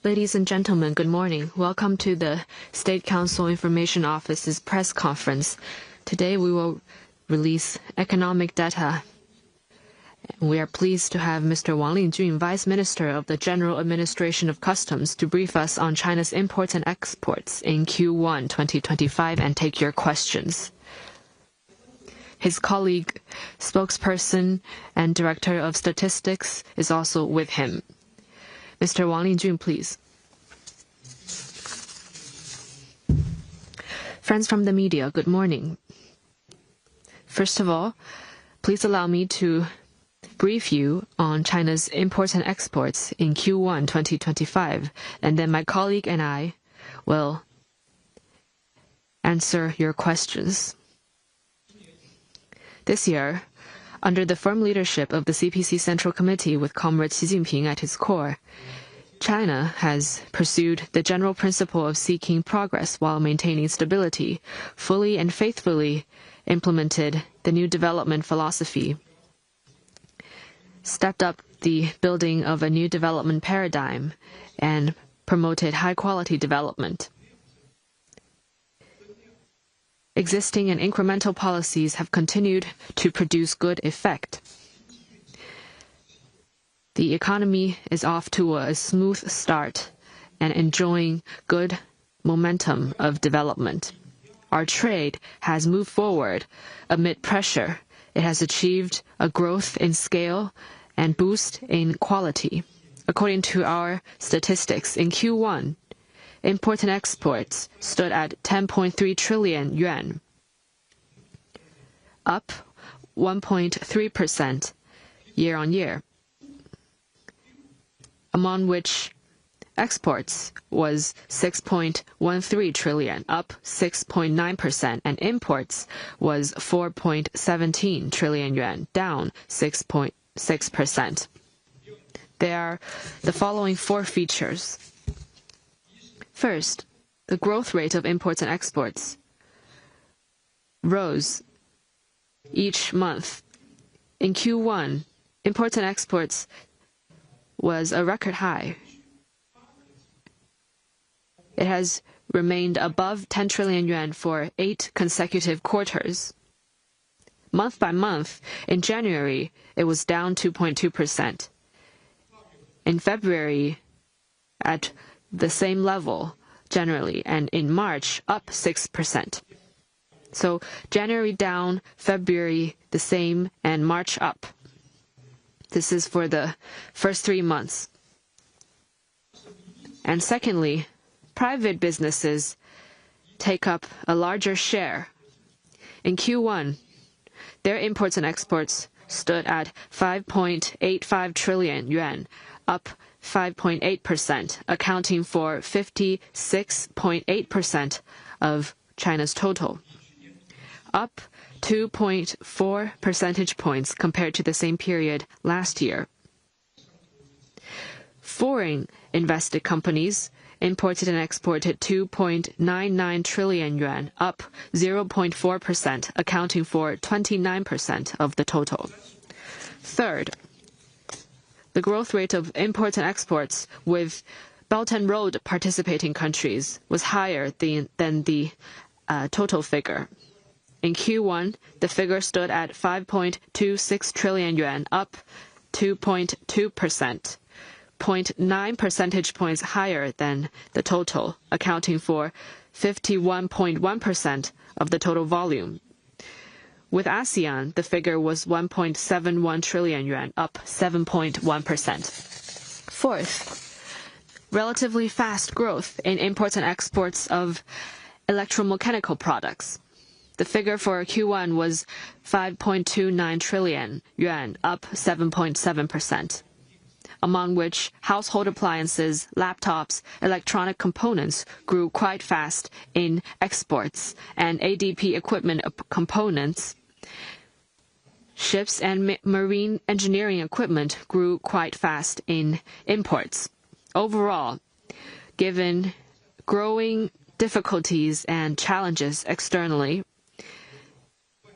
Ladies and gentlemen, good morning. Welcome to the State Council Information Office's press conference. Today we will release economic data. We are pleased to have Mr. Wang Lingjun, Vice Minister of the General Administration of Customs, to brief us on China's imports and exports in Q1 2025 and take your questions. His colleague, spokesperson and Director of Statistics, is also with him. Mr. Wang Lingjun, please. Friends from the media, good morning. First of all, please allow me to brief you on China's imports and exports in Q1 2025, and then my colleague and I will answer your questions. This year, under the firm leadership of the CPC Central Committee with Comrade Xi Jinping at its core, China has pursued the general principle of seeking progress while maintaining stability, fully and faithfully implemented the new development philosophy, stepped up the building of a new development paradigm, and promoted high-quality development. Existing and incremental policies have continued to produce good effect. The economy is off to a smooth start and enjoying good momentum of development. Our trade has moved forward amid pressure. It has achieved a growth in scale and boost in quality. According to our statistics, in Q1, imports and exports stood at 10.3 trillion yuan, up 1.3% year-on-year, among which exports was 6.13 trillion, up 6.9%, and imports was 4.17 trillion yuan, down 6.6%. There are the following four features. First, the growth rate of imports and exports rose each month. In Q1, imports and exports was a record high. It has remained above 10 trillion yuan for 8 consecutive quarters. Month by month, in January, it was down 2.2%. In February, at the same level generally, and in March, up 6%. So January down, February the same, and March up. This is for the first 3 months. And secondly, private businesses take up a larger share. In Q1, their imports and exports stood at 5.85 trillion yuan, up 5.8%, accounting for 56.8% of China's total, up 2.4 percentage points compared to the same period last year. Foreign invested companies imported and exported 2.99 trillion yuan, up 0.4%, accounting for 29% of the total. Third, the growth rate of imports and exports with Belt and Road participating countries was higher than the total figure. In Q1, the figure stood at 5.26 trillion yuan, up 2.2%, 0.9 percentage points higher than the total, accounting for 51.1% of the total volume. With ASEAN, the figure was 1.71 trillion yuan, up 7.1%. Fourth, relatively fast growth in imports and exports of electromechanical products. The figure for Q1 was 5.29 trillion yuan, up 7.7%, among which household appliances, laptops, electronic components grew quite fast in exports, and ADP equipment components, ships and marine engineering equipment grew quite fast in imports. Overall, given growing difficulties and challenges externally,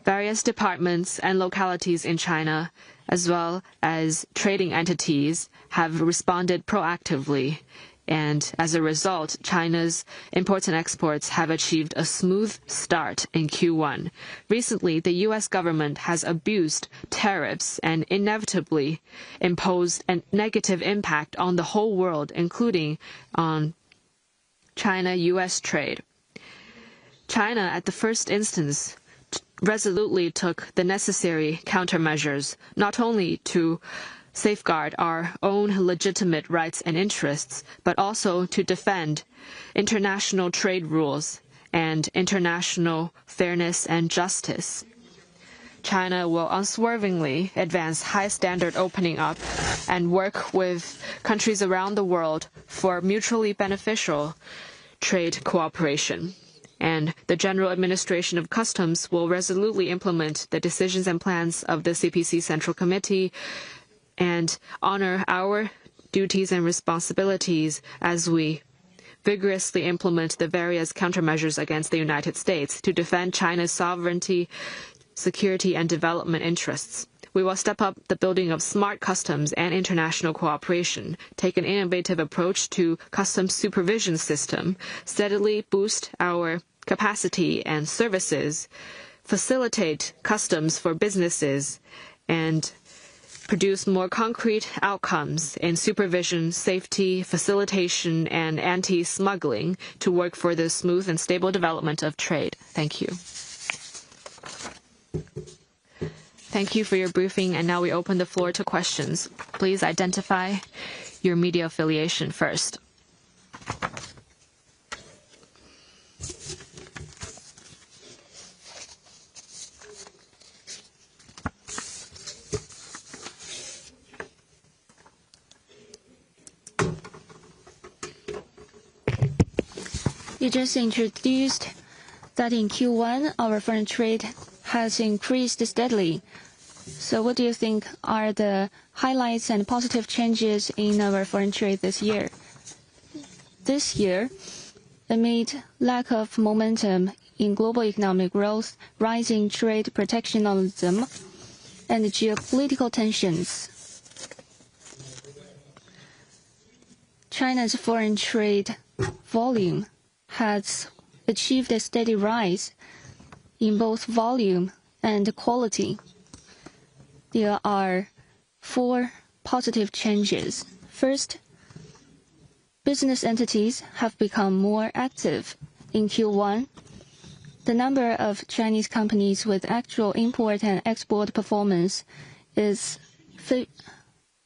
various departments and localities in China, as well as trading entities, have responded proactively And as a result, China's imports and exports have achieved a smooth start in Q1. Recently, the U.S. government has abused tariffs and inevitably imposed a negative impact on the whole world, including on China-U.S. trade. China, at the first instance, resolutely took the necessary countermeasures, not only to safeguard our own legitimate rights and interests, but also to defend international trade rules and international fairness and justice. China will unswervingly advance high-standard opening up and work with countries around the world for mutually beneficial trade cooperation. And the General Administration of Customs will resolutely implement the decisions and plans of the CPC Central Committee and honor our duties and responsibilities as we vigorously implement the various countermeasures against the United States to defend China's sovereignty, security, and development interests. We will step up the building of smart customs and international cooperation, take an innovative approach to customs supervision system, steadily boost our capacity and services, facilitate customs for businesses, and produce more concrete outcomes in supervision, safety, facilitation, and anti-smuggling to work for the smooth and stable development of trade. Thank you. Thank you for your briefing, and now we open the floor to questions. Please identify your media affiliation first. You just introduced that in Q1, our foreign trade has increased steadily. So what do you think are the highlights and positive changes in our foreign trade this year? This year, amid lack of momentum in global economic growth, rising trade protectionism, and geopolitical tensions, China's foreign trade volume has achieved a steady rise in both volume and quality. There are 4 positive changes. First, business entities have become more active. In Q1, the number of Chinese companies with actual import and export performance is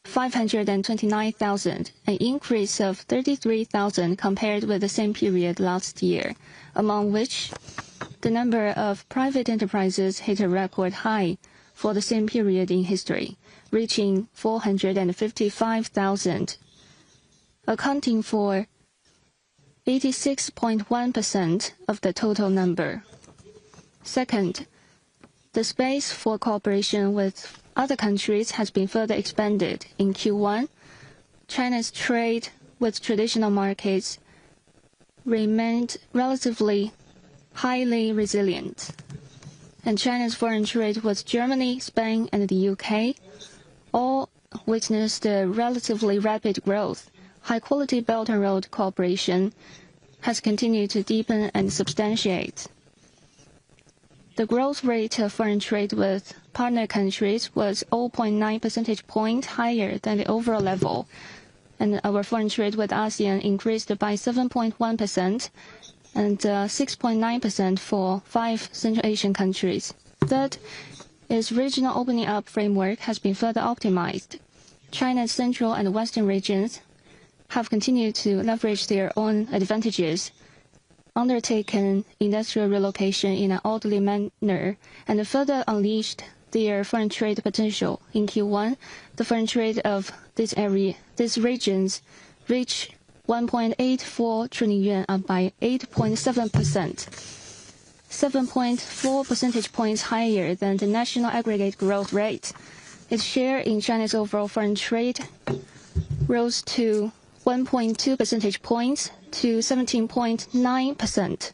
529,000, an increase of 33,000 compared with the same period last year, among which the number of private enterprises hit a record high for the same period in history, reaching 455,000, accounting for 86.1% of the total number. Second, the space for cooperation with other countries has been further expanded. In Q1, China's trade with traditional markets remained relatively highly resilient, and China's foreign trade with Germany, Spain, and the UK all witnessed a relatively rapid growth. High-quality Belt and Road cooperation has continued to deepen and substantiate. The growth rate of foreign trade with partner countries was 0.9 percentage points higher than the overall level, and our foreign trade with ASEAN increased by 7.1% and 6.9% for 5 Central Asian countries. Third, its regional opening up framework has been further optimized. China's central and western regions have continued to leverage their own advantages, undertaken industrial relocation in an orderly manner, and further unleashed their foreign trade potential. In Q1, the foreign trade of these regions reached 1.84 trillion yuan, up by 8.7%, 7.4 percentage points higher than the national aggregate growth rate. Its share in China's overall foreign trade rose to 1.2 percentage points to 17.9%.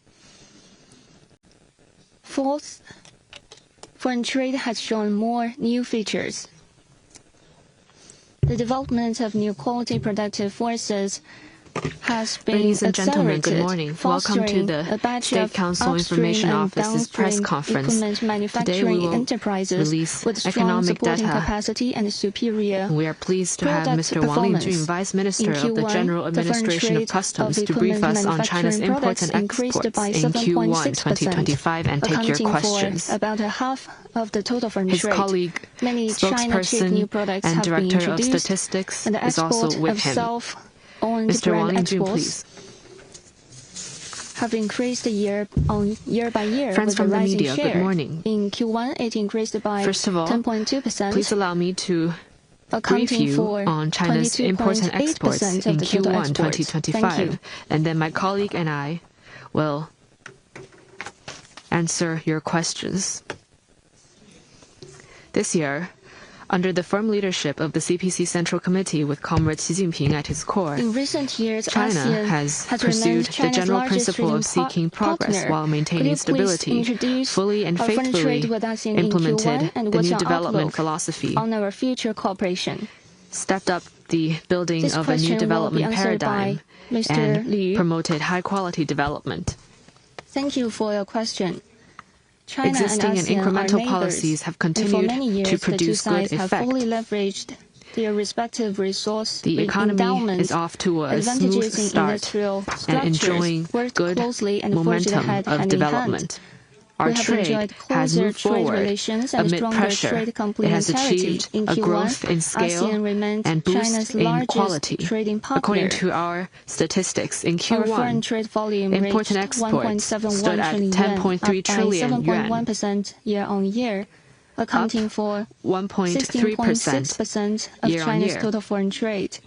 Fourth, foreign trade has shown more new features. The development of new quality productive forces has been Ladies and gentlemen, accelerated, good morning. Welcome to the State Council Information Office's press conference. Today we will release with strong economic supporting data. capacity and superior We are pleased to have product Mr. Wang performance. Lingjun, Vice Minister In of the Q1, General the foreign Administration of trade Customs, of to brief equipment us on China's manufacturing imports and products increased exports by in Q1 7.6%, 2025 and take your accounting questions. for about half of the total foreign His trade. colleague, Many China-cheap new spokesperson, products and have been Director of introduced, Statistics and the is export also with of him. self-owned Mr. Wang brand Lingjun, exports please. have increased year by year Friends with from a the rising media, share. good morning. In Q1, it increased by First of all, 10.2%, please allow me to brief accounting you for on China's imports and exports 22.8% in of the total Q1 exports. 2025. Thank you. And then my colleague and I will answer your questions. This year, under the firm leadership of the CPC Central Committee with Comrade Xi Jinping at its core, In recent years, China ASEAN has remained pursued the China's general largest principle of trading seeking progress partner. while Could maintaining you please stability, introduce fully and our foreign faithfully trade with ASEAN in implemented Q1 and the what's new our development outlook philosophy, on our future cooperation? stepped up the building This of a new question will be development answered paradigm, by Mr. and Liu. promoted high-quality development. Thank you for your question. China Existing and ASEAN are incremental neighbors, policies have and for continued many years, to produce the two good sides have effect. fully leveraged their respective resource The economy endowment is off to a smooth advantages in start industrial and structures, enjoying worked good closely and forged momentum ahead of hand development. In hand. Our We have trade enjoyed has closer moved trade forward relations and amid stronger pressure. trade It has complementarity. achieved In a Q1, growth in scale ASEAN remained and boost China's in largest quality. trading partner. According to our statistics, in Our foreign Q1, trade volume imports and reached exports 1.71 stood at trillion 10.3 yuan, trillion up by yuan, 7.1% year-on-year, accounting up for 1.3% 16.6% of year on China's year, total foreign trade.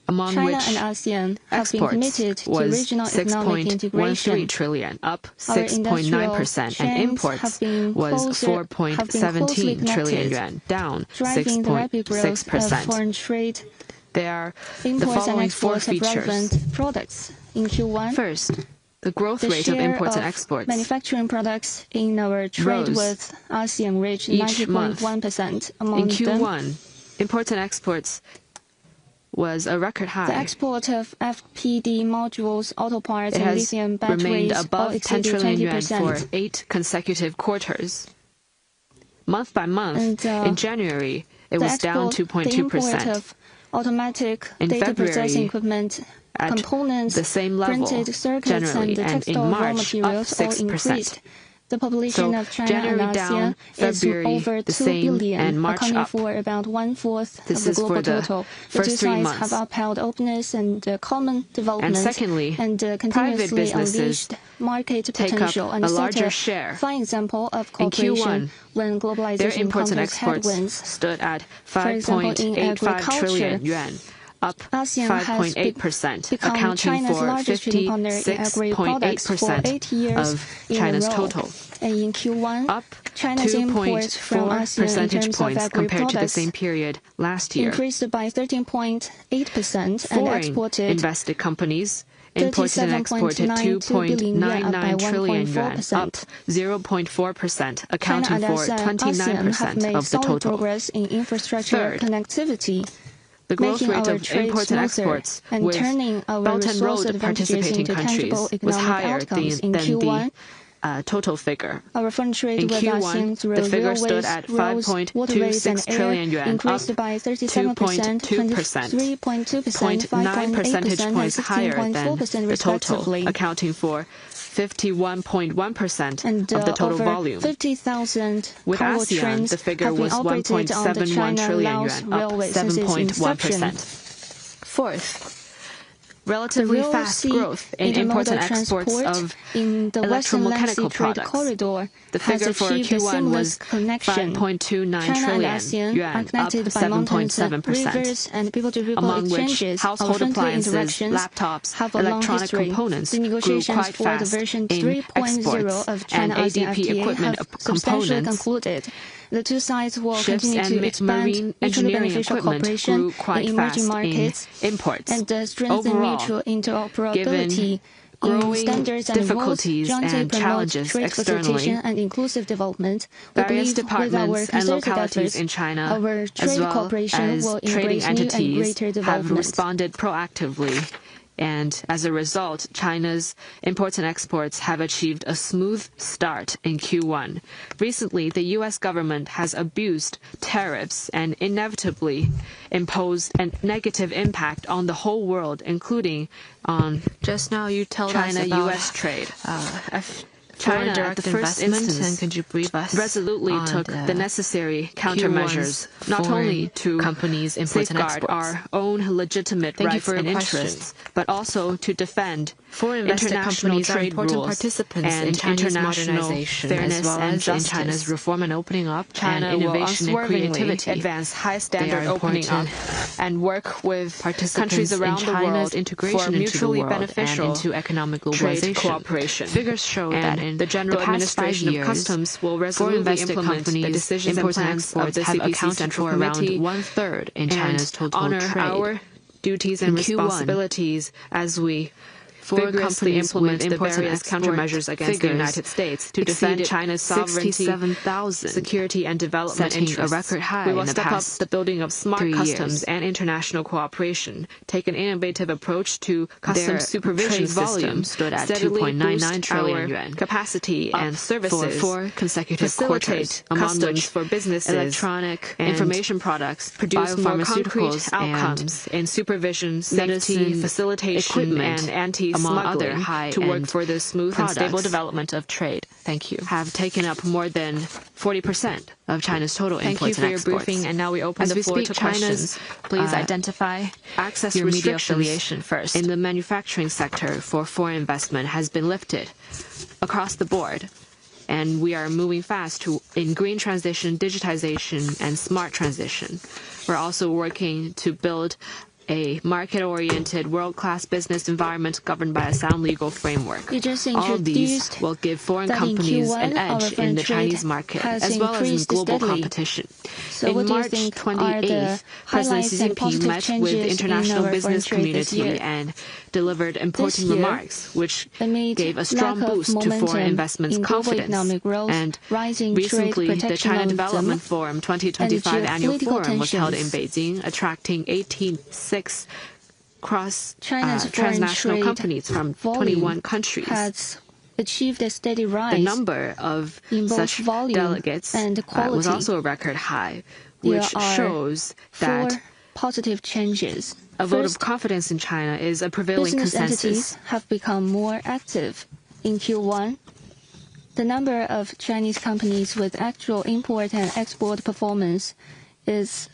among China which and ASEAN have been exports committed to was regional economic 6.13 integration. trillion, up Our industrial 6.9%, and chains imports have been was closely 4.17 trillion connected, yuan, down driving the rapid growth of 6.6%. foreign trade. There are the Imports and following four exports of features. relevant products. In Q1, First, the growth the rate of share imports of and exports manufacturing products in our trade rose with ASEAN reached each month. 90.1%. In Among them, Q1, imports and exports was a record the high. export of FPD modules, auto parts, It and has lithium remained batteries all above 10 exceeded trillion yuan 20%. for 8 consecutive quarters. Month by month, And, in January, it the was down export, the import 2.2%. of automatic In data February, processing equipment, at components, the same level, printed circuits, generally, and and in textile raw March, up materials all 6%. increased. The population So of China January and ASEAN down, is February over the 2 same, billion, and March accounting up. for about 1/4 This of the is for global the total. The first two 3 sides months. have upheld openness and common development, And secondly, and private continuously businesses unleashed market take up potential and a set larger a share. fine example of In cooperation Q1, when their globalization imports and encounters exports headwinds. stood at For example, in 5.85 trillion yuan, up ASEAN has 5.8%, become accounting China's for largest trading partner in agri-products for 8 years of in China's a row. total, And in Q1, up China's imports from 2.4 ASEAN in percentage terms of points compared to the agri-products same period last year. increased by 13.8% and Foreign exported invested companies imported and exported 37.92 billion yuan, up by 2.99 trillion yuan, 1.4%. up 0.4%, China accounting and for ASEAN have 29% made of the solid total. progress in infrastructure Third, connectivity, the growth making rate our of trade imports and smoother exports and with turning our Belt and resource Road advantages participating into countries tangible was economic higher outcomes. In than Q1, the total figure. our foreign trade In with ASEAN Q1, through the figure railways, stood at roads, waterways, and 5.26 air trillion yuan, up increased by 37%, 2.2%, 23.2%, 0.9 percentage 5.8%, and points higher than 16.4% the total, respectively. accounting for 51.1% And of the total over volume. 50,000 With cargo ASEAN, trains the figure have been was operated on the 1.71 trillion China-Laos yuan, up railway since its inception. 7.1%. Fourth, The relatively Rio fast Sea growth in imports and intermodal exports transport of in the Western Land Sea electromechanical Trade products. Corridor The has figure for achieved a Q1 seamless was connection. 5.29 China and trillion ASEAN are yuan, up connected by mountains, 7.7%. rivers, and people-to-people Among which exchanges. Our household friendly appliances, interactions laptops, have a long electronic history. components The grew negotiations quite for the fast version in 3.0 exports, of and China-ASEAN ADP FTA equipment have substantially components, concluded. The two sides will ships, continue to and expand marine mutually engineering beneficial equipment cooperation grew quite in fast emerging markets in imports. and strengthen Overall, mutual interoperability growing standards and difficulties rules, and challenges trade externally. and inclusive development. Various departments and localities in China, our trade as well cooperation as will trading embrace new and entities, greater have development. responded proactively. And as a result, China's imports and exports have achieved a smooth start in Q1. Recently, the U.S. government has abused tariffs and inevitably imposed a negative impact on the whole world, including on Just now you told us about China-U.S. trade. foreign China, at direct the first investment, instance, and could you brief us resolutely on took the necessary countermeasures, Q1's not only to companies' imports and safeguard exports? our own legitimate Thank you rights for your and interests, but also to defend Foreign invested international companies are trade important rules participants and in Chinese international modernization, fairness as well and as justice. in China's reform and opening up, China and innovation will and unswervingly creativity. advance high They standard are opening up important and work with participants countries around in the China's world integration for into mutually the world beneficial and into economic trade globalization. cooperation. Figures show And that in the General the past 5 Administration of years, Customs will foreign resolutely invested implement the companies' decisions and imports and plans of exports the have CPC accounted Central for around Committee 1/3 in China's and total honor trade. our duties and In Q1, responsibilities as we foreign vigorously companies implement with the imports and various export countermeasures against the figures United States to defend exceeded China's sovereignty, 67,000, security, and development setting a interests. record high We will in the step up past the building of smart 3 customs years. and international cooperation, take an innovative approach to Their customs supervision trade volume system, stood at steadily 2.99 boost trillion our yuan, capacity up and for services, 4 consecutive facilitate quarters, among customs which for businesses, electronic and information products, produce more concrete biopharmaceuticals outcomes in supervision, safety, medicine facilitation, equipment, and among other anti-smuggling high-end to work for the smooth and stable products. development of trade. Thank you. Have taken up more than 40% Of China's total Thank you imports for and your exports. briefing, and now we open As the we floor speak to China's, questions. please identify Access your media restrictions affiliation first. in the manufacturing sector for foreign investment has been lifted across the board, and we are moving fast in green transition, digitization, and smart transition. We're also working to build a market-oriented, world-class business environment governed by a sound legal framework. You just All of these introduced will give foreign that in companies Q1 an edge our in foreign the trade Chinese market, has as well as in increased global steadily. competition. So In what do you March think 28th, are the President Xi highlights and Jinping positive met with changes the in international our business foreign trade this community year? and delivered important year, remarks, which amid gave a strong lack of boost to momentum foreign investment's in global confidence. economic growth, And rising recently, trade the China protectionism, Development Forum 2025 and annual geopolitical forum was held in tensions. Beijing, attracting 86 China's foreign transnational trade companies from volume 21 countries. has achieved a steady rise. The number of in both such volume delegates and was quality. also a record high, There which are shows 4 that positive changes. a vote of First, confidence in China is a prevailing business consensus. entities have become more active. In Q1, the number of Chinese companies with actual import and export performance is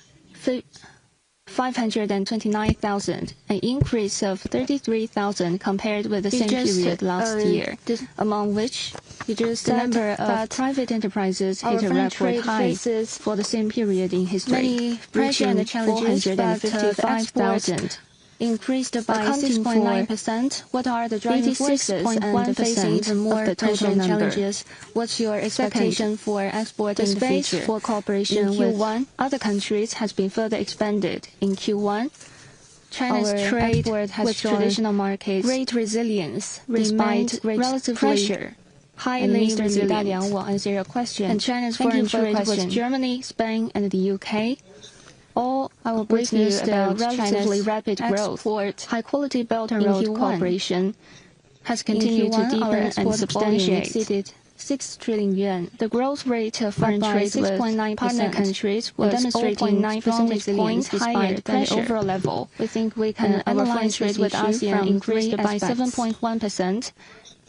529,000, an increase of 33,000 compared with the same period last year, among which the number of private enterprises hit a record high for the same period in history, reaching 455,000. Increased by 6.9%. What are the driving forces and facing even more pressure and challenges? What's your expectation for export in the future? For cooperation with other countries has been further expanded. In Q1, China's trade with traditional markets great resilience despite relative pressure. Highly resilient. Will answer your question. And China's foreign trade with Germany, Spain, and the UK. All I will brief you about relatively rapid growth. High-quality Belt and Road cooperation has continued to deepen and substantiate. Exceeded 6 trillion yuan. The growth rate of foreign trade with partner countries was demonstrating 9 percentage points higher than the overall level. We think we can analyze trade with ASEAN increased by 7.1%.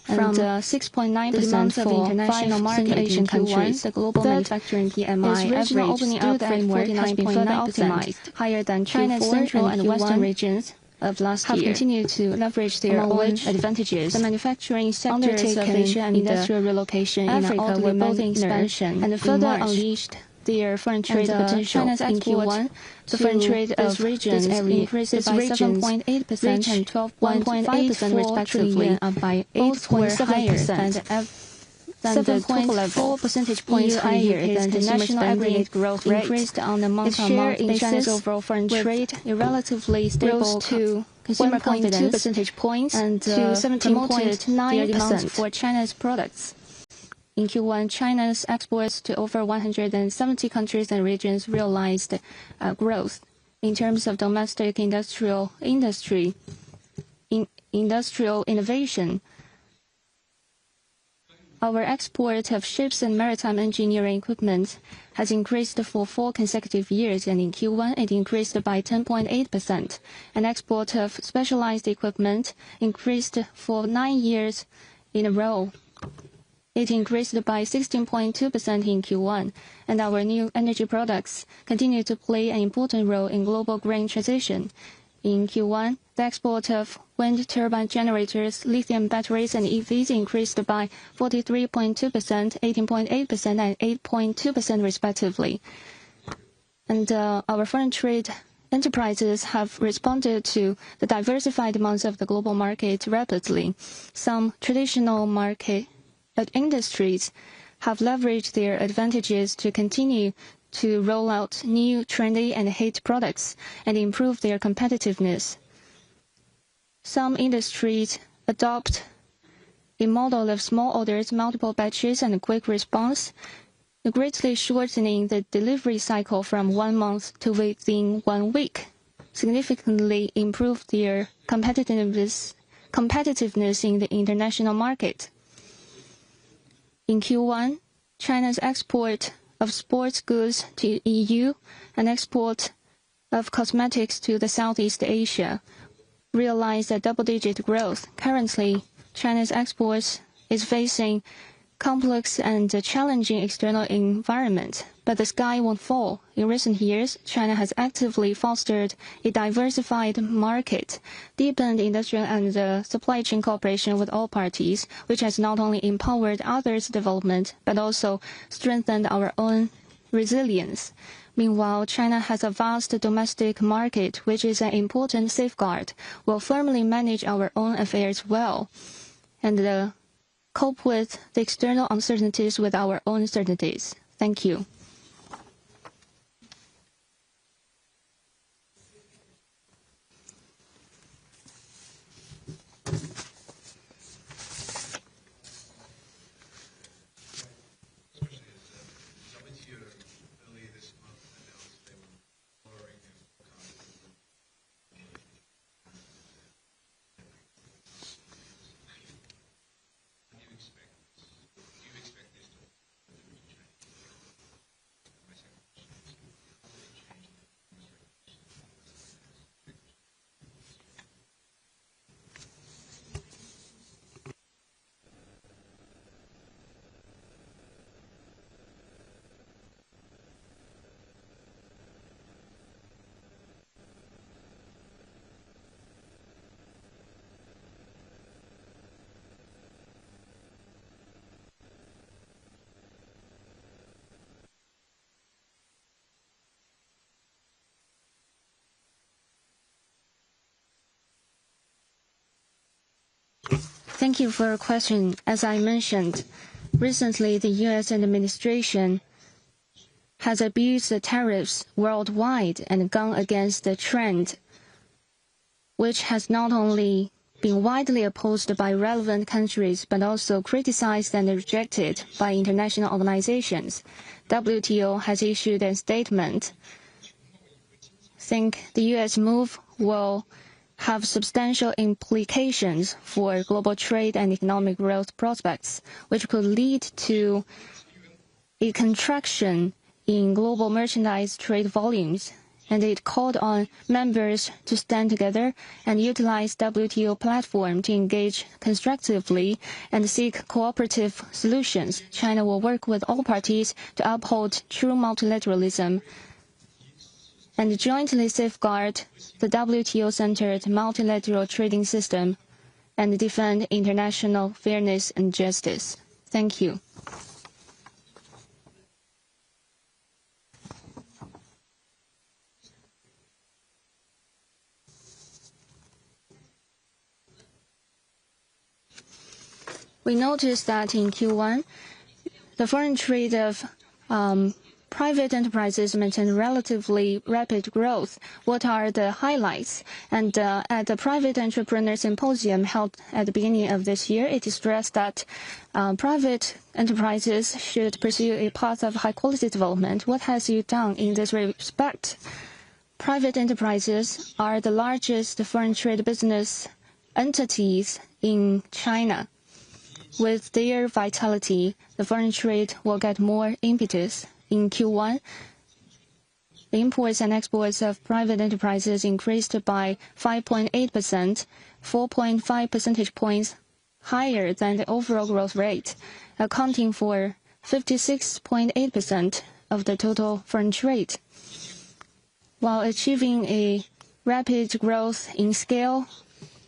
From 6.9% for international market Asian countries, the global manufacturing PMI regional opening up framework has been further optimized, higher than China's central and western regions of last year. Have continued to leverage their own advantages. The manufacturing sectors of Asia and industrial relocation in Africa were both in expansion and further unleashed their foreign trade potential. China's in Q1, the foreign trade of regions increased by 7.8% and 12.5% respectively, up by 8.7% than the total level. 4 percentage points higher than the national aggregate growth rate. Increased on a month-on-month basis. Its share in China's overall foreign trade is relatively stable to consumer 1.2 confidence percentage points and to promoted their demand 17.9%. for China's products. In Q1, China's exports to over 170 countries and regions realized growth. In terms of domestic industrial innovation, our export of ships and maritime engineering equipment has increased for 4 consecutive years, and in Q1 it increased by 10.8%. And export of specialized equipment increased for 9 years in a row. It increased by 16.2% in Q1, and our new energy products continue to play an important role in global green transition. In Q1, the export of wind turbine generators, lithium batteries, and EVs increased by 43.2%, 18.8%, and 8.2% respectively. And our foreign trade enterprises have responded to the diversified demands of the global market rapidly. Some traditional market industries have leveraged their advantages to continue to roll out new trendy and hit products and improve their competitiveness. Some industries adopt a model of small orders, multiple batches, and quick response, greatly shortening the delivery cycle from 1 month to within 1 week, significantly improve their competitiveness in the international market. In Q1, China's export of sports goods to EU and export of cosmetics to the Southeast Asia realized a double-digit growth. Currently, China's exports is facing complex and challenging external environment, but the sky won't fall. In recent years, China has actively fostered a diversified market, deepened industrial and supply chain cooperation with all parties, which has not only empowered others' development, but also strengthened our own resilience. Meanwhile, China has a vast domestic market, which is an important safeguard. We'll firmly manage our own affairs well and cope with the external uncertainties with our own certainties. Thank you. Thank you for your question. As I mentioned, recently the U.S. administration has abused the tariffs worldwide and gone against the trend, which has not only been widely opposed by relevant countries, but also criticized and rejected by international organizations. WTO has issued a statement. I think the U.S. move will have substantial implications for global trade and economic growth prospects, which could lead to a contraction in global merchandise trade volumes. And it called on members to stand together and utilize WTO platform to engage constructively and seek cooperative solutions. China will work with all parties to uphold true multilateralism and jointly safeguard the WTO-centered multilateral trading system and defend international fairness and justice. Thank you. We noticed that in Q1, the foreign trade of private enterprises maintain relatively rapid growth. What are the highlights? And at the Private Entrepreneur Symposium held at the beginning of this year, it is stressed that private enterprises should pursue a path of high-quality development. What has you done in this respect? Private enterprises are the largest foreign trade business entities in China. With their vitality, the foreign trade will get more impetus. In Q1, the imports and exports of private enterprises increased by 5.8%, 4.5 percentage points higher than the overall growth rate, accounting for 56.8% of the total foreign trade. While achieving a rapid growth in scale,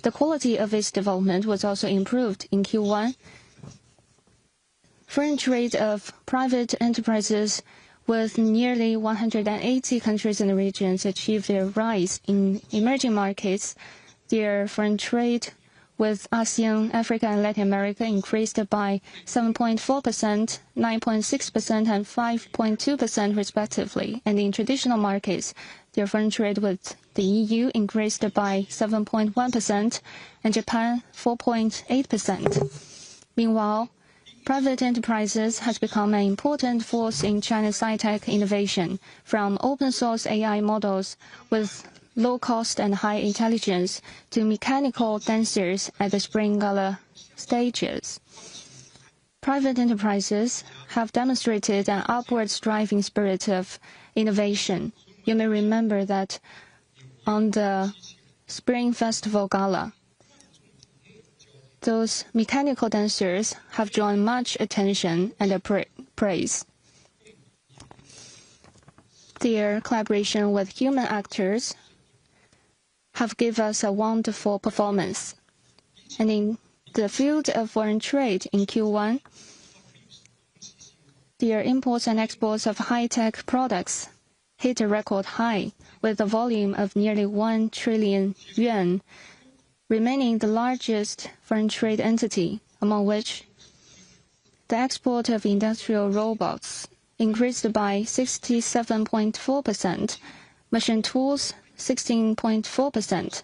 the quality of its development was also improved in Q1. Foreign trade of private enterprises with nearly 180 countries and regions achieved their rise. In emerging markets, their foreign trade with ASEAN, Africa, and Latin America increased by 7.4%, 9.6%, and 5.2% respectively. And in traditional markets, their foreign trade with the EU increased by 7.1%, and Japan 4.8%. Meanwhile, private enterprises has become an important force in China's sci-tech innovation, from open-source AI models with low cost and high intelligence to mechanical dancers at the Spring Gala stages. Private enterprises have demonstrated an upward striving spirit of innovation. You may remember that on the Spring Festival Gala, those mechanical dancers have drawn much attention and praise. Their collaboration with human actors have given us a wonderful performance. And in the field of foreign trade in Q1, their imports and exports of high-tech products hit a record high with a volume of nearly 1 trillion yuan, remaining the largest foreign trade entity, among which the export of industrial robots increased by 67.4%, machine tools 16.4%,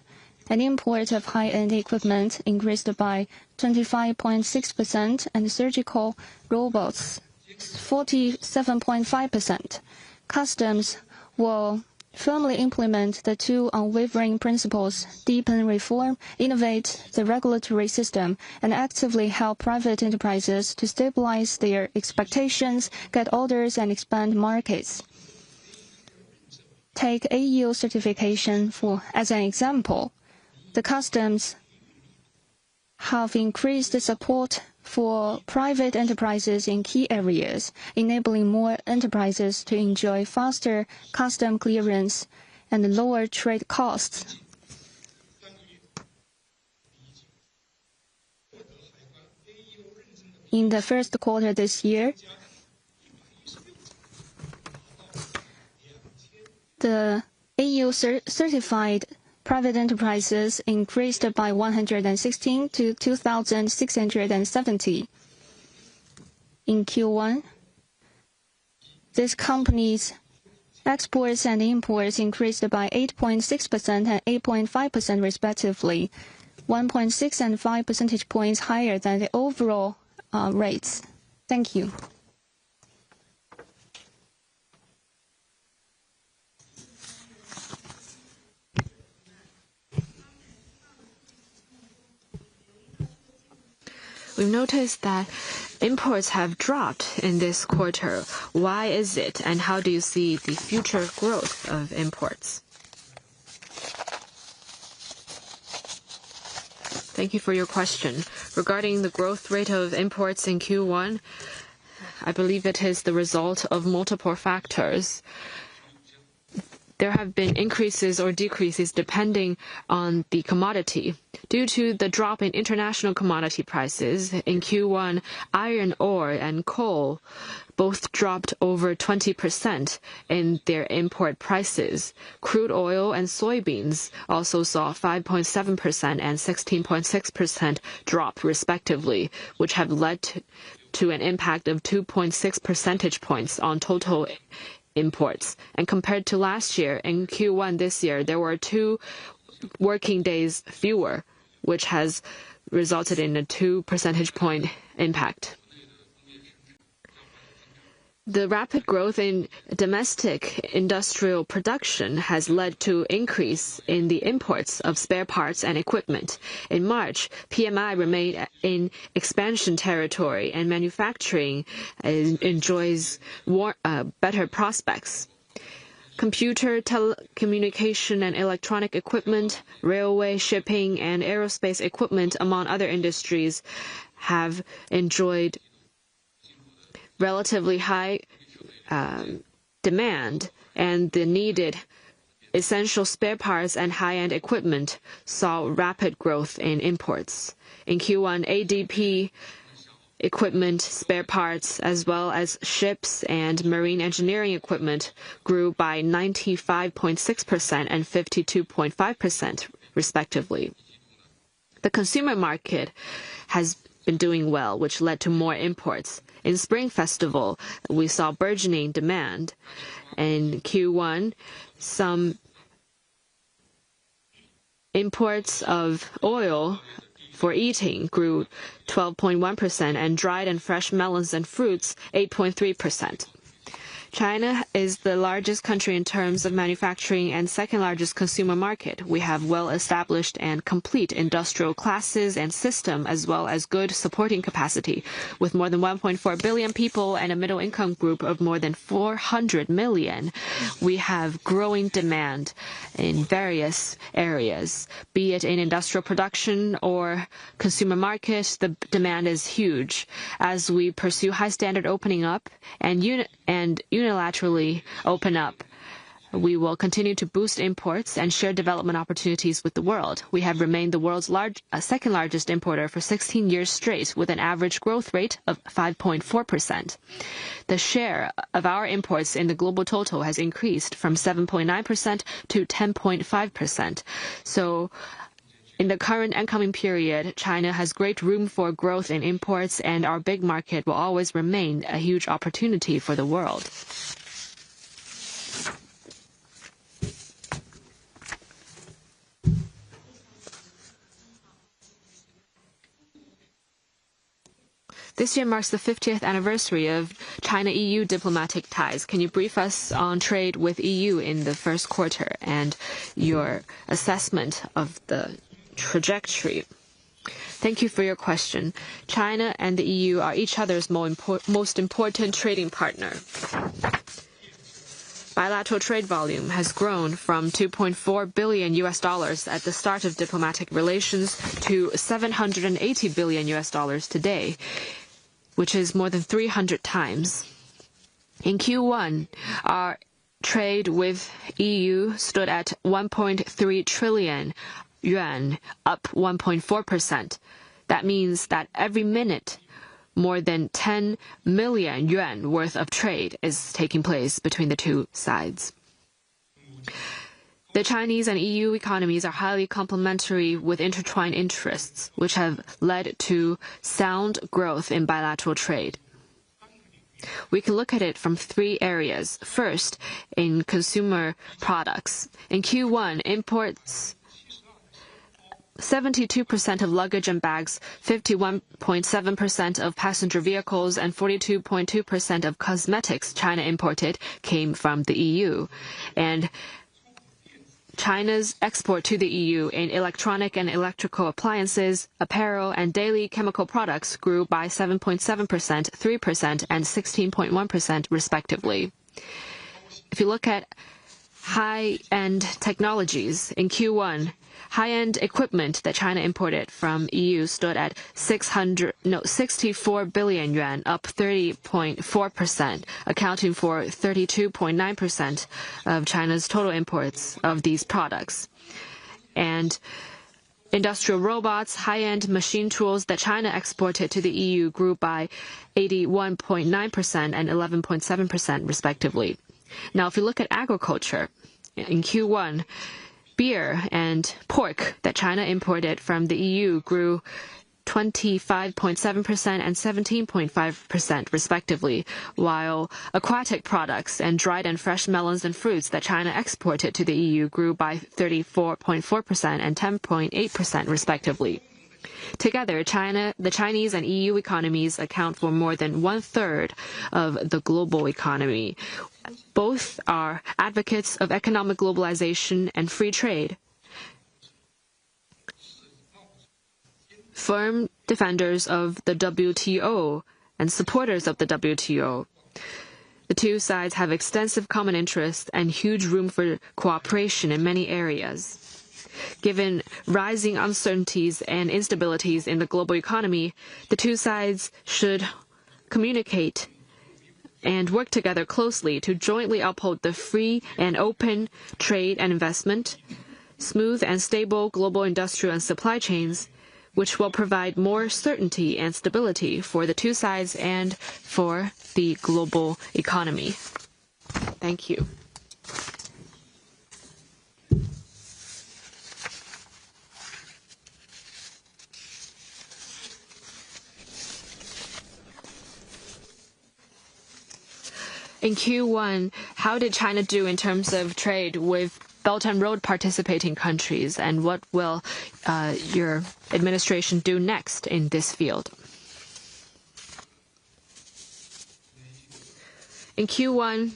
and import of high-end equipment increased by 25.6%, and surgical robots 47.5%. Customs will firmly implement the two unwavering principles: deepen reform, innovate the regulatory system, and actively help private enterprises to stabilize their expectations, get orders, and expand markets. Take AU certification as an example. The customs have increased the support for private enterprises in key areas, enabling more enterprises to enjoy faster custom clearance and lower trade costs. In the first quarter this year, the AU certified private enterprises increased by 116 to 2,670. In Q1, these companies' exports and imports increased by 8.6% and 8.5% respectively, 1.6 and 5 percentage points higher than the overall rates. Thank you. We've noticed that imports have dropped in this quarter. Why is it, and how do you see the future growth of imports? Thank you for your question. Regarding the growth rate of imports in Q1, I believe it is the result of multiple factors. There have been increases or decreases depending on the commodity. Due to the drop in international commodity prices, in Q1, iron ore and coal both dropped over 20% in their import prices. Crude oil and soybeans also saw 5.7% and 16.6% drop respectively, which have led to an impact of 2.6 percentage points on total imports. And compared to last year, in Q1 this year, there were 2 working days fewer, which has resulted in a 2 percentage point impact. The rapid growth in domestic industrial production has led to increase in the imports of spare parts and equipment. In March, PMI remained in expansion territory and manufacturing enjoys better prospects. Computer, telecommunication and electronic equipment, railway, shipping and aerospace equipment, among other industries, have enjoyed relatively high demand, and the needed essential spare parts and high-end equipment saw rapid growth in imports. In Q1, ADP equipment, spare parts, as well as ships and marine engineering equipment grew by 95.6% and 52.5% respectively. The consumer market has been doing well, which led to more imports. In Spring Festival, we saw burgeoning demand. In Q1, some imports of oil for eating grew 12.1% and dried and fresh melons and fruits 8.3%. China is the largest country in terms of manufacturing and second largest consumer market. We have well-established and complete industrial classes and system, as well as good supporting capacity. With more than 1.4 billion people and a middle income group of more than 400 million, we have growing demand in various areas. Be it in industrial production or consumer market, the demand is huge. As we pursue high standard opening up and unilaterally open up, we will continue to boost imports and share development opportunities with the world. We have remained the world's second largest importer for 16 years straight, with an average growth rate of 5.4%. The share of our imports in the global total has increased from 7.9% to 10.5%. So in the current and coming period, China has great room for growth in imports, and our big market will always remain a huge opportunity for the world. This year marks the 50th anniversary of China-EU diplomatic ties. Can you brief us on trade with EU in the first quarter and your assessment of the trajectory? Thank you for your question. China and the EU are each other's most important trading partner. Bilateral trade volume has grown from $2.4 billion at the start of diplomatic relations to $780 billion today, which is more than 300 times. In Q1, our trade with EU stood at 1.3 trillion yuan, up 1.4%. That means that every minute, more than 10 million yuan worth of trade is taking place between the two sides. The Chinese and EU economies are highly complementary with intertwined interests, which have led to sound growth in bilateral trade. We can look at it from 3 areas. First, in consumer products. In Q1, imports 72% of luggage and bags, 51.7% of passenger vehicles, and 42.2% of cosmetics China imported came from the EU. And China's export to the EU in electronic and electrical appliances, apparel, and daily chemical products grew by 7.7%, 3%, and 16.1% respectively. If you look at high-end technologies, in Q1, high-end equipment that China imported from EU stood at 64 billion yuan, up 30.4%, accounting for 32.9% of China's total imports of these products. And industrial robots, high-end machine tools that China exported to the EU grew by 81.9% and 11.7% respectively. Now, if you look at agriculture, in Q1, beer and pork that China imported from the EU grew 25.7% and 17.5% respectively, while aquatic products and dried and fresh melons and fruits that China exported to the EU grew by 34.4% and 10.8% respectively. Together, the Chinese and EU economies account for more than one-third of the global economy. Both are advocates of economic globalization and free trade. Firm defenders of the WTO and supporters of the WTO. The two sides have extensive common interests and huge room for cooperation in many areas. Given rising uncertainties and instabilities in the global economy, the two sides should communicate and work together closely to jointly uphold the free and open trade and investment, smooth and stable global industrial and supply chains, which will provide more certainty and stability for the two sides and for the global economy. Thank you. In Q1, how did China do in terms of trade with Belt and Road participating countries, and what will your administration do next in this field? In Q1,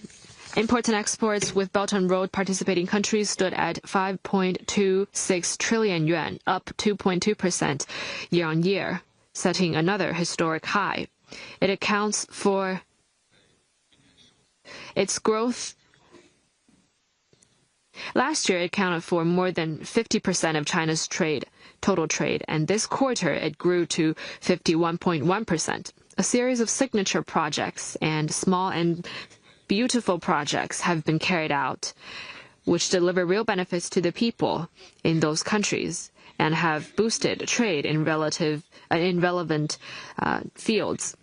imports and exports with Belt and Road participating countries stood at 5.26 trillion yuan, up 2.2% year-on-year, setting another historic high. It accounts for its growth. Last year, it accounted for more than 50% of China's total trade, and this quarter it grew to 51.1%. A series of signature projects and small and beautiful projects have been carried out, which deliver real benefits to the people in those countries and have boosted trade in relevant fields.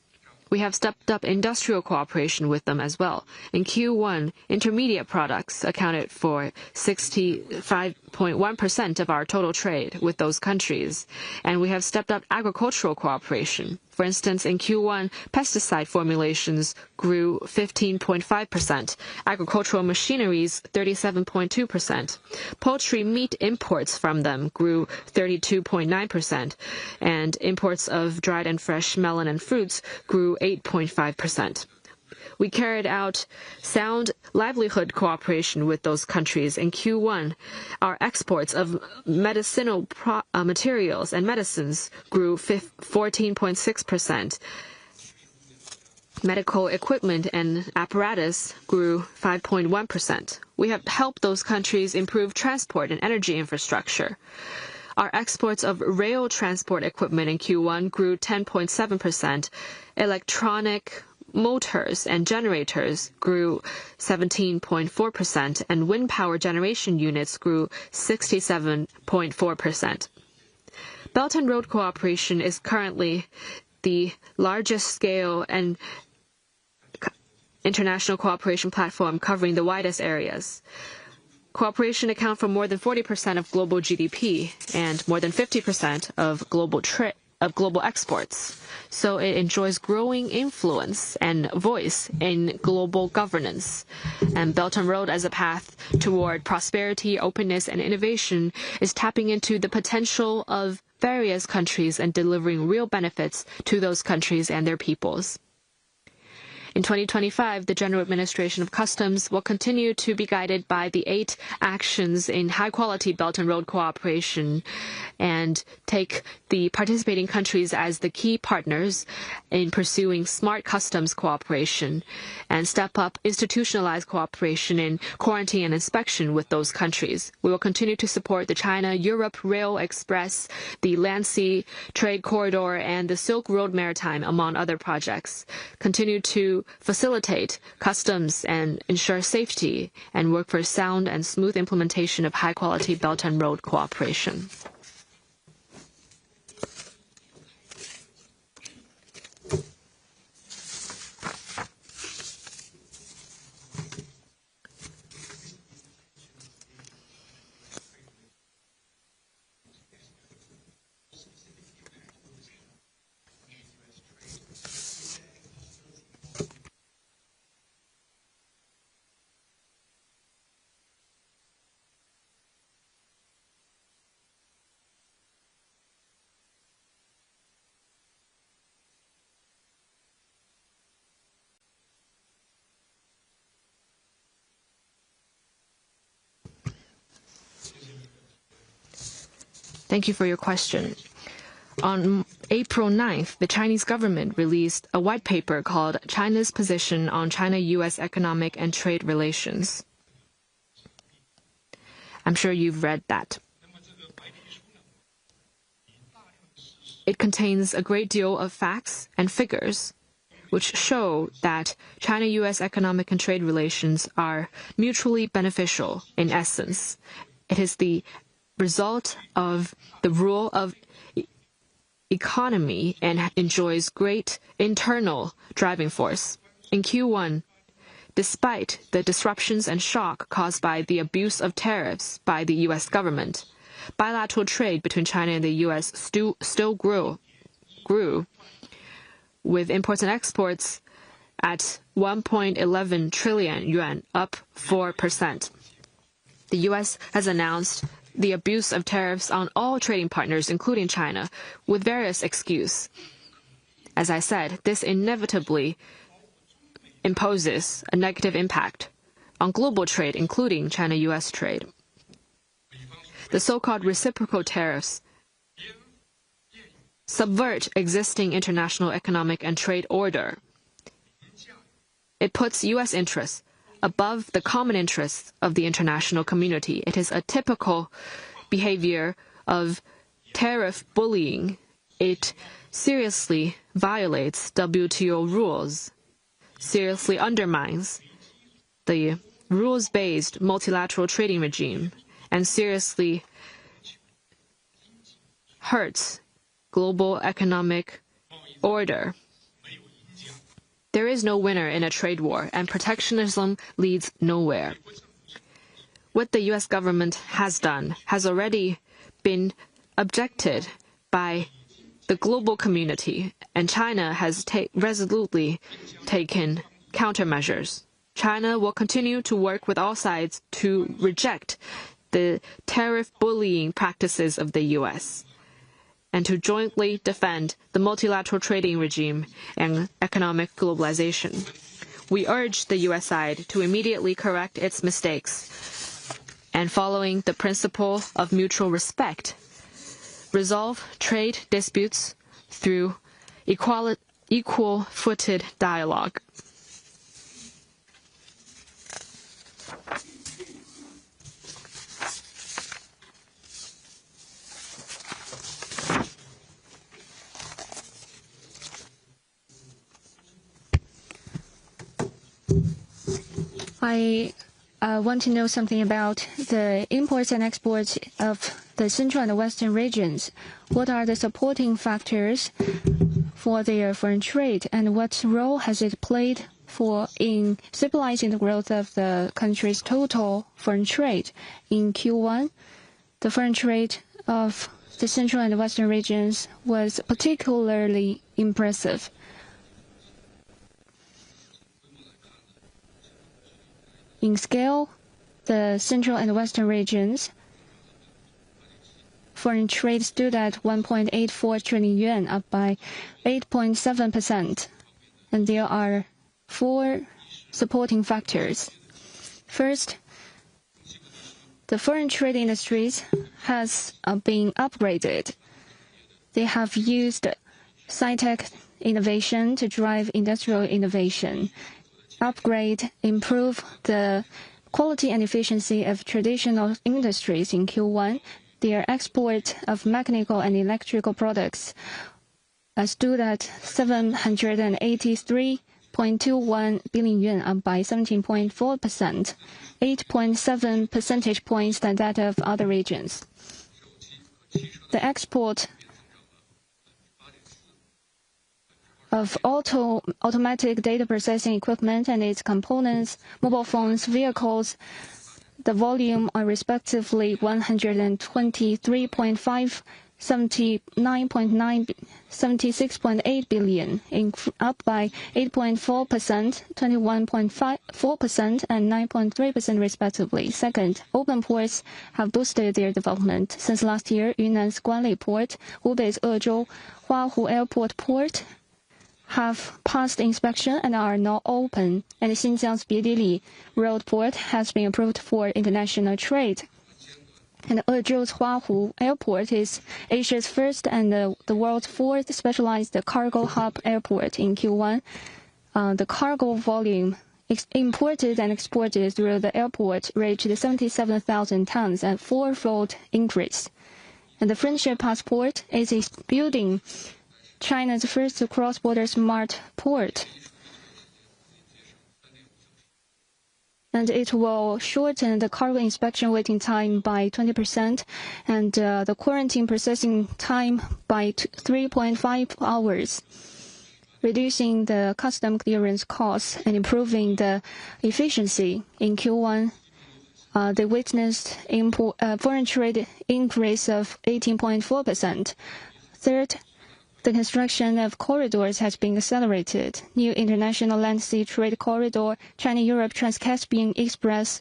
We have stepped up industrial cooperation with them as well. In Q1, intermediate products accounted for 65.1% of our total trade with those countries, and we have stepped up agricultural cooperation. For instance, in Q1, pesticide formulations grew 15.5%, agricultural machineries 37.2%, poultry meat imports from them grew 32.9%, and imports of dried and fresh melon and fruits grew 8.5%. We carried out sound livelihood cooperation with those countries. In Q1, our exports of medicinal materials and medicines grew 14.6%. Medical equipment and apparatus grew 5.1%. We have helped those countries improve transport and energy infrastructure. Our exports of rail transport equipment in Q1 grew 10.7%. Electronic motors and generators grew 17.4%, and wind power generation units grew 67.4%. Belt and Road cooperation is currently the largest scale and international cooperation platform covering the widest areas. Cooperation accounts for more than 40% of global GDP and more than 50% of global exports. So it enjoys growing influence and voice in global governance. And Belt and Road as a path toward prosperity, openness, and innovation is tapping into the potential of various countries and delivering real benefits to those countries and their peoples. In 2025, the General Administration of Customs will continue to be guided by the 8 actions in high-quality Belt and Road cooperation and take the participating countries as the key partners in pursuing smart customs cooperation and step up institutionalized cooperation in quarantine and inspection with those countries. We will continue to support the China-Europe Rail Express, the Land-Sea Trade Corridor, and the Silk Road Maritime, among other projects. Continue to facilitate customs and ensure safety and work for sound and smooth implementation of high-quality Belt and Road cooperation. Thank you for your question. On April 9th, the Chinese government released a white paper called China's Position on China-U.S. Economic and Trade Relations. I'm sure you've read that. It contains a great deal of facts and figures which show that China-U.S. economic and trade relations are mutually beneficial in essence. It is the result of the rule of economy and enjoys great internal driving force. In Q1, despite the disruptions and shock caused by the abuse of tariffs by the U.S. government, bilateral trade between China and the U.S. still grew, with imports and exports at 1.11 trillion yuan, up 4%. The U.S. has announced the abuse of tariffs on all trading partners, including China, with various excuses. As I said, this inevitably imposes a negative impact on global trade, including China-U.S. trade. The so-called reciprocal tariffs subvert existing international economic and trade order. It puts U.S. interests above the common interests of the international community. It is a typical behavior of tariff bullying. It seriously violates WTO rules, seriously undermines the rules-based multilateral trading regime, and seriously hurts global economic order. There is no winner in a trade war, and protectionism leads nowhere. What the U.S. government has done has already been objected by the global community, and China has resolutely taken countermeasures. China will continue to work with all sides to reject the tariff bullying practices of the U.S. and to jointly defend the multilateral trading regime and economic globalization. We urge the U.S. side to immediately correct its mistakes and, following the principle of mutual respect, resolve trade disputes through equal-footed dialogue. I want to know something about the imports and exports of the central and western regions. What are the supporting factors for their foreign trade, and what role has it played in stabilizing the growth of the country's total foreign trade? In Q1, the foreign trade of the central and western regions was particularly impressive. In scale, the central and western regions foreign trade stood at 1.84 trillion yuan, up by 8.7%. And there are 4 supporting factors. First, the foreign trade industries has been upgraded. They have used sci-tech innovation to drive industrial innovation, upgrade, improve the quality and efficiency of traditional industries. In Q1. Their export of mechanical and electrical products stood at 783.21 billion yuan, up by 17.4%, 8.7 percentage points than that of other regions. The export of automatic data processing equipment and its components, mobile phones, vehicles, the volume are respectively 123.5, 79.9, 76.8 billion, up by 8.4%, 21.4%, and 9.3% respectively. Second, open ports have boosted their development. Since last year, Yunnan's Guanli Port, Hubei's Ezhou, Huahu Airport Port have passed inspection and are now open, and Xinjiang's Bidili Road Port has been approved for international trade. And Ezhou's Huahu Airport is Asia's first and the world's fourth specialized cargo hub airport in Q1. The cargo volume imported and exported through the airport reached 77,000 tons, a four-fold increase. And the Friendship Passport is building China's first cross-border smart port. And it will shorten the cargo inspection waiting time by 20% and the quarantine processing time by 3.5 hours, reducing the custom clearance costs and improving the efficiency. In Q1, they witnessed foreign trade increase of 18.4%. Third, the construction of corridors has been accelerated. New international land-sea trade corridor, China-Europe Trans-Caspian Express,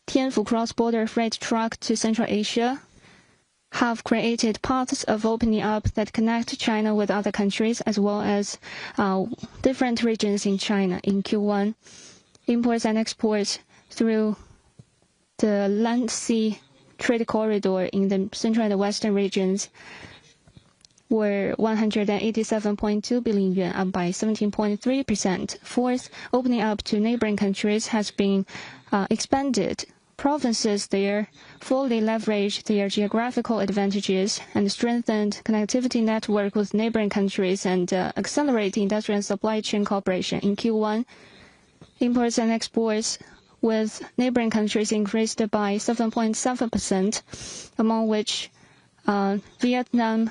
Tianfu cross-border freight truck to Central Asia, have created paths of opening up that connect China with other countries as well as different regions in China. In Q1, imports and exports through the land-sea trade corridor in the central and western regions were 187.2 billion yuan, up by 17.3%. Fourth, opening up to neighboring countries has been expanded. Provinces there fully leverage their geographical advantages and strengthened connectivity network with neighboring countries and accelerate industrial and supply chain cooperation. In Q1, imports and exports with neighboring countries increased by 7.7%, among which Vietnam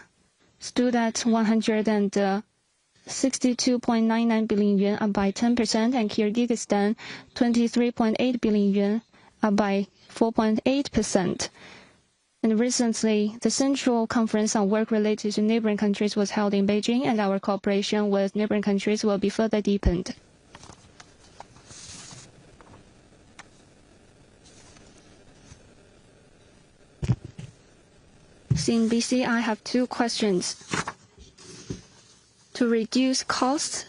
stood at 162.99 billion yuan, up by 10%, and Kyrgyzstan 23.8 billion yuan, up by 4.8%. And recently, the Central Conference on Work related to neighboring countries was held in Beijing, and our cooperation with neighboring countries will be further deepened. CNBC, I have two questions. To reduce costs,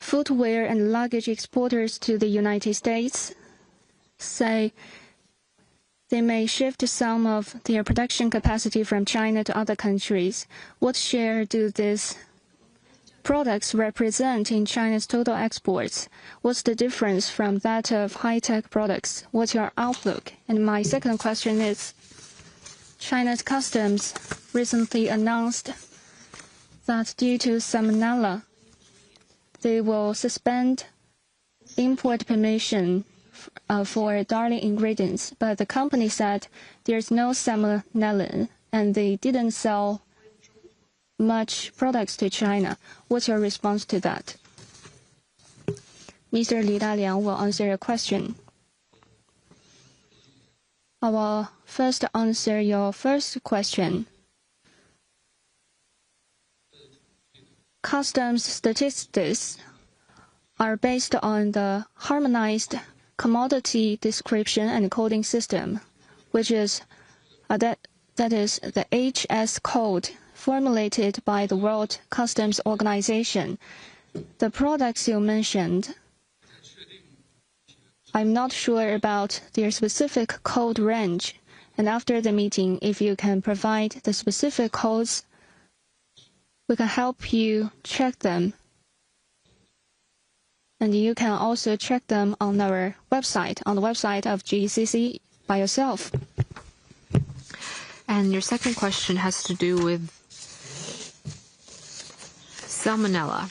footwear and luggage exporters to the United States say they may shift some of their production capacity from China to other countries. What share do these products represent in China's total exports? What's the difference from that of high-tech products? What's your outlook? And my second question is, China's customs recently announced that due to salmonella, they will suspend import permission for dairy ingredients. But the company said there's no salmonella and they didn't sell much products to China. What's your response to that? Mr. Li Daliang will answer your question. I will first answer your first question. Customs statistics are based on the harmonized commodity description and coding system, which is that is the HS code formulated by the World Customs Organization. The products you mentioned, I'm not sure about their specific code range, and after the meeting, if you can provide the specific codes, we can help you check them. And you can also check them on our website, on the website of GCC by yourself. And your second question has to do with salmonella.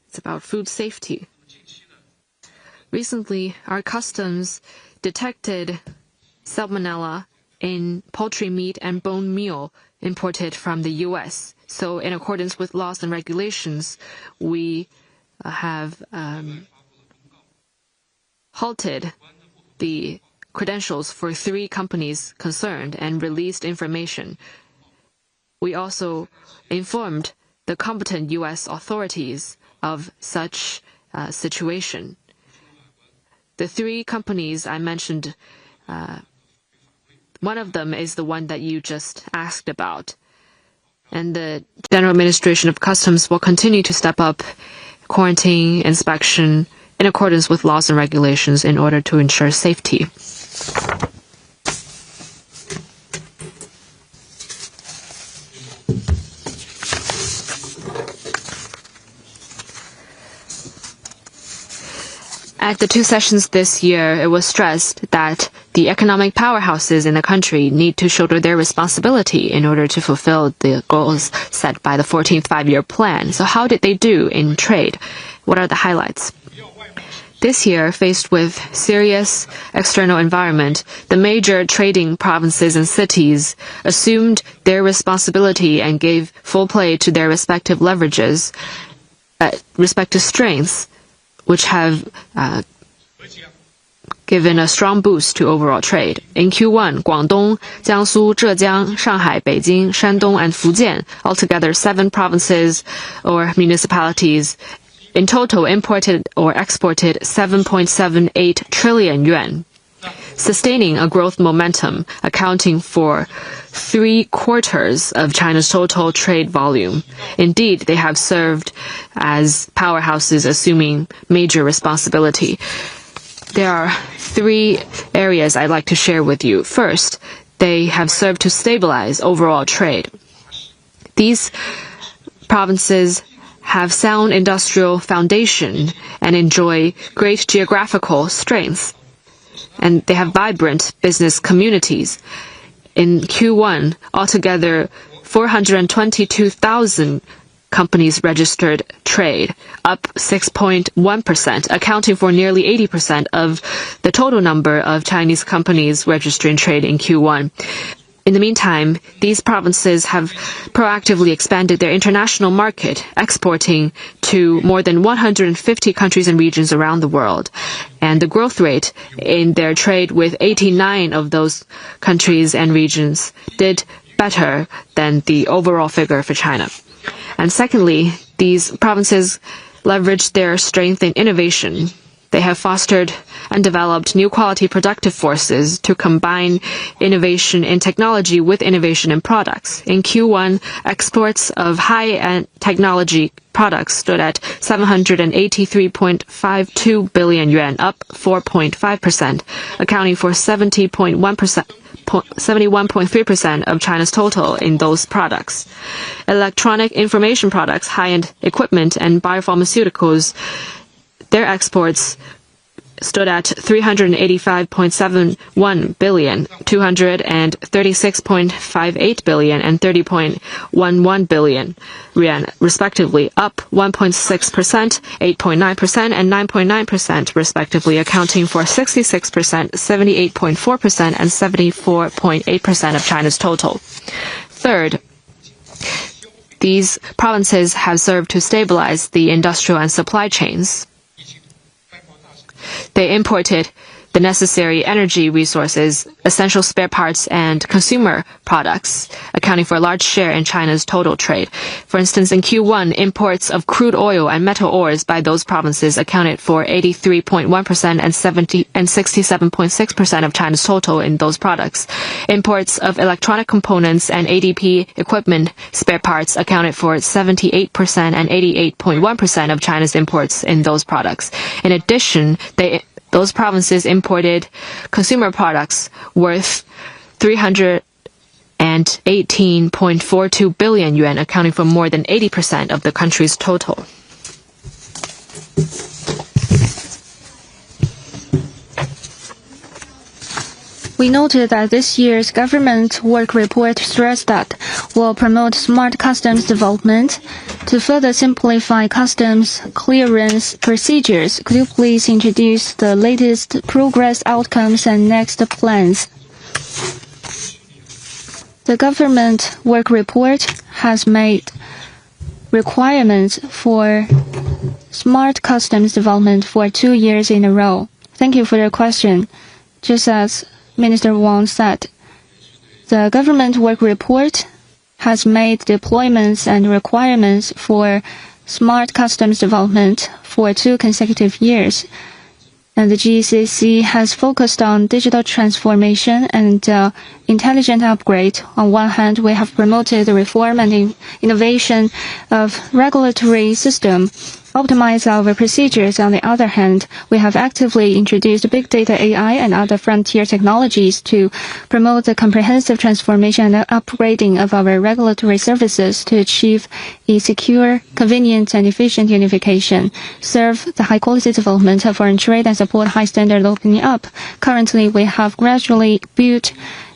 It's about food safety. Recently, our customs detected salmonella in poultry meat and bone meal imported from the U.S. So in accordance with laws and regulations, we have halted the credentials for 3 companies concerned and released information. We also informed the competent U.S. authorities of such situation. The 3 companies I mentioned, one of them is the one that you just asked about. And the General Administration of Customs will continue to step up quarantine, inspection, in accordance with laws and regulations in order to ensure safety. At the two sessions this year, it was stressed that the economic powerhouses in the country need to shoulder their responsibility in order to fulfill the goals set by the 14th Five-Year Plan. So how did they do in trade? What are the highlights? This year, faced with serious external environment, the major trading provinces and cities assumed their responsibility and gave full play to their respective leverages, respective strengths, which have given a strong boost to overall trade. In Q1, Guangdong, Jiangsu, Zhejiang, Shanghai, Beijing, Shandong, and Fujian, altogether 7 provinces or municipalities, in total imported or exported 7.78 trillion yuan, sustaining a growth momentum accounting for 3/4 of China's total trade volume. Indeed, they have served as powerhouses assuming major responsibility. There are 3 areas I'd like to share with you. First, they have served to stabilize overall trade. These provinces have sound industrial foundation and enjoy great geographical strengths, and they have vibrant business communities. In Q1, altogether 422,000 companies registered trade, up 6.1%, accounting for nearly 80% of the total number of Chinese companies registering trade in Q1. In the meantime, these provinces have proactively expanded their international market, exporting to more than 150 countries and regions around the world. And the growth rate in their trade with 89 of those countries and regions did better than the overall figure for China. And secondly, these provinces leveraged their strength in innovation. They have fostered and developed new quality productive forces to combine innovation in technology with innovation in products. In Q1, exports of high-end technology products stood at 783.52 billion yuan, up 4.5%, accounting for 71.3% of China's total in those products. Electronic information products, high-end equipment, and biopharmaceuticals, their exports stood at 385.71 billion, 236.58 billion, and 30.11 billion yuan, respectively, up 1.6%, 8.9%, and 9.9%, respectively, accounting for 66%, 78.4%, and 74.8% of China's total. Third, these provinces have served to stabilize the industrial and supply chains. They imported the necessary energy resources, essential spare parts, and consumer products, accounting for a large share in China's total trade. For instance, in Q1, imports of crude oil and metal ores by those provinces accounted for 83.1% and 67.6% of China's total in those products. Imports of electronic components and ADP equipment spare parts accounted for 78% and 88.1% of China's imports in those products. In addition, those provinces imported consumer products worth 318.42 billion yuan, accounting for more than 80% of the country's total. We noted that this year's government work report stressed that will promote smart customs development to further simplify customs clearance procedures. Could you please introduce the latest progress outcomes and next plans? The government work report has made requirements for smart customs development for 2 years in a row. Thank you for your question. Just as Minister Wang said, the government work report has made deployments and requirements for smart customs development for 2 consecutive years. And the GCC has focused on digital transformation and intelligent upgrade. On one hand, we have promoted the reform and innovation of regulatory system. optimize our procedures. On the other hand, we have actively introduced big data, AI, and other frontier technologies to promote the comprehensive transformation and upgrading of our regulatory services to achieve a secure, convenient, and efficient unification, serve the high-quality development of foreign trade, and support high-standard opening up. Currently, we have gradually built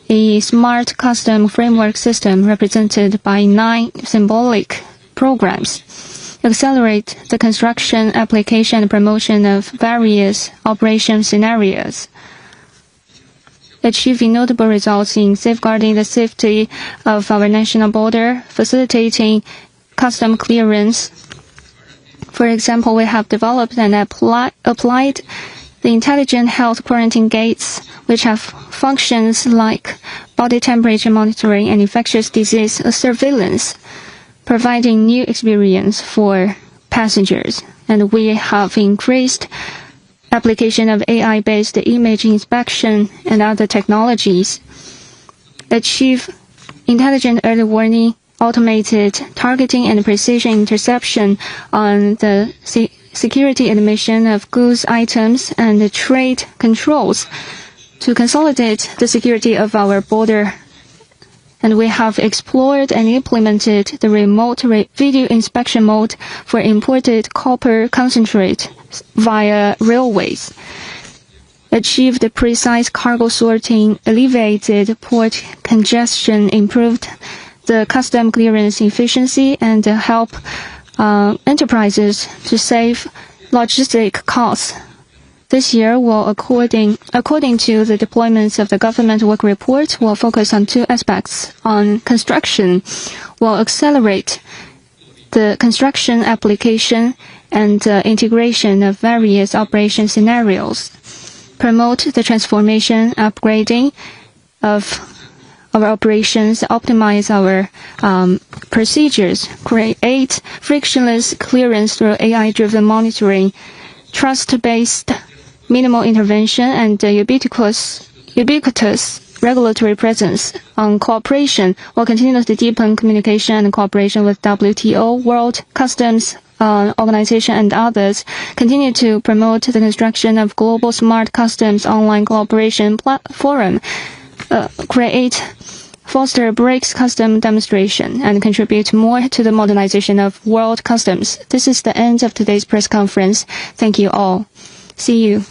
a smart custom framework system represented by 9 symbolic programs, accelerate the construction, application, and promotion of various operation scenarios, achieving notable results in safeguarding the safety of our national border, facilitating custom clearance. For example, we have developed and applied the intelligent health quarantine gates, which have functions like body temperature monitoring and infectious disease surveillance, providing new experience for passengers. And we have increased application of AI-based image inspection and other technologies, achieve intelligent early warning, automated targeting and precision interception on the security admission of goods, items, and the trade controls to consolidate the security of our border. And we have explored and implemented the remote video inspection mode for imported copper concentrate via railways, achieved precise cargo sorting, alleviated port congestion, improved the custom clearance efficiency, and help enterprises to save logistic costs. This year, according to the deployments of the government work report, will focus on 2 aspects. On construction, will accelerate the construction application and integration of various operation scenarios, promote the transformation, upgrading of our operations, optimize our procedures, create frictionless clearance through AI-driven monitoring, trust-based minimal intervention, and ubiquitous regulatory presence. On cooperation, we'll continue to deepen communication and cooperation with WTO, World Customs Organization, and others, continue to promote the construction of global smart customs online cooperation forum, foster BRICS custom demonstration, and contribute more to the modernization of world customs. This is the end of today's press conference. Thank you all. See you.